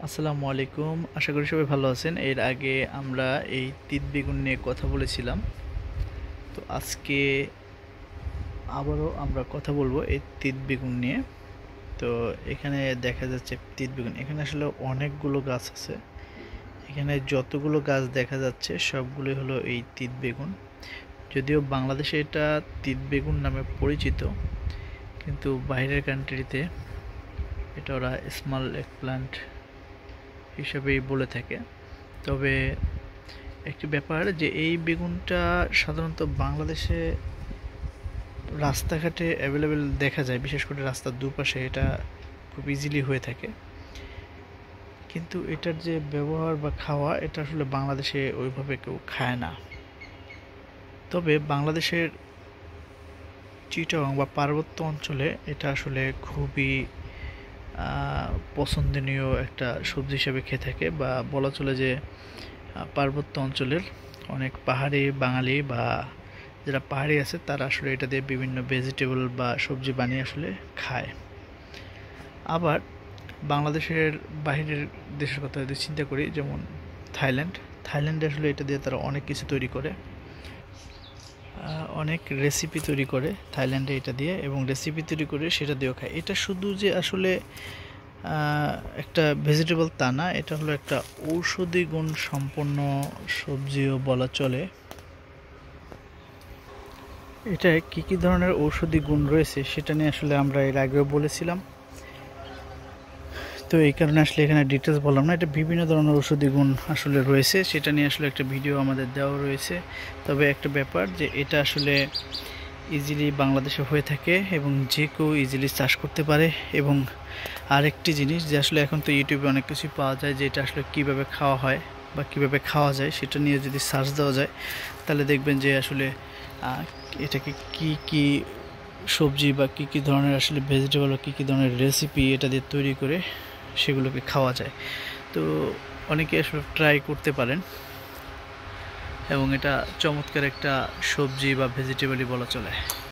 আসসালামু আলাইকুম। আশা করি সবাই ভালো আছেন। এর আগে আমরা এই তিত বেগুন নিয়ে কথা বলেছিলাম। তো আজকে আবারও আমরা কথা বলবো এই তিত বেগুন নিয়ে। তো এখানে দেখা যাচ্ছে তিত বেগুন, এখানে আসলে অনেকগুলো গাছ আছে। এখানে যতগুলো গাছ দেখা যাচ্ছে সবগুলোই হলো এই তিত বেগুন। যদিও বাংলাদেশে এটা তিত বেগুন নামে পরিচিত, কিন্তু বাইরের কান্ট্রিতে এটা ওরা স্মল এগপ্লান্ট হিসেবেই বলে থাকে। তবে একটি ব্যাপার যে এই বেগুনটা সাধারণত বাংলাদেশে রাস্তাঘাটে অ্যাভেলেবেল দেখা যায়, বিশেষ করে রাস্তার দুপাশে এটা খুব ইজিলি হয়ে থাকে। কিন্তু এটার যে ব্যবহার বা খাওয়া, এটা আসলে বাংলাদেশে ওইভাবে কেউ খায় না। তবে বাংলাদেশের চিটাগং বা পার্বত্য অঞ্চলে এটা আসলে খুবই পছন্দনীয় একটা সবজি হিসেবে খেয়ে থাকে, বা বলা চলে যে পার্বত্য অঞ্চলের অনেক পাহাড়ি বাঙালি বা যারা পাহাড়ি আছে তারা আসলে এটা দিয়ে বিভিন্ন ভেজিটেবল বা সবজি বানিয়ে আসলে খায়। আবার বাংলাদেশের বাইরের দেশের কথা যদি চিন্তা করি, যেমন থাইল্যান্ডে আসলে এটা দিয়ে তারা অনেক কিছু তৈরি করে, অনেক রেসিপি তৈরি করে থাইল্যান্ডে এটা দিয়ে, এবং রেসিপি তৈরি করে সেটা দিয়েও খায়। এটা শুধু যে আসলে একটা ভেজিটেবল তা না, এটা হলো একটা ঔষধি গুণ সম্পন্ন সবজিও বলা চলে। এটা কী কী ধরনের ঔষধি গুণ রয়েছে সেটা নিয়ে আসলে আমরা এর আগেও বলেছিলাম, তো এই কারণে আসলে এখানে ডিটেলস বললাম না। এটা বিভিন্ন ধরনের ঔষধি গুণ আসলে রয়েছে, সেটা নিয়ে আসলে একটা ভিডিও আমাদের দেওয়া রয়েছে। তবে একটা ব্যাপার যে এটা আসলে ইজিলি বাংলাদেশে হয়ে থাকে এবং যে কেউ ইজিলি চাষ করতে পারে। এবং আরেকটি জিনিস যে আসলে এখন তো ইউটিউবে অনেক কিছুই পাওয়া যায়, যে এটা আসলে কীভাবে খাওয়া হয় বা কীভাবে খাওয়া যায় সেটা নিয়ে যদি সার্চ দেওয়া যায়, তাহলে দেখবেন যে আসলে এটাকে কি কি সবজি বা কী কী ধরনের আসলে ভেজিটেবল বা কী কী ধরনের রেসিপি এটা দিয়ে তৈরি করে সেগুলোকে খাওয়া যায়। তো অনেকে আসলে ট্রাই করতে পারেন, এবং এটা চমৎকার একটা সবজি বা ভেজিটেবলই বলা চলে।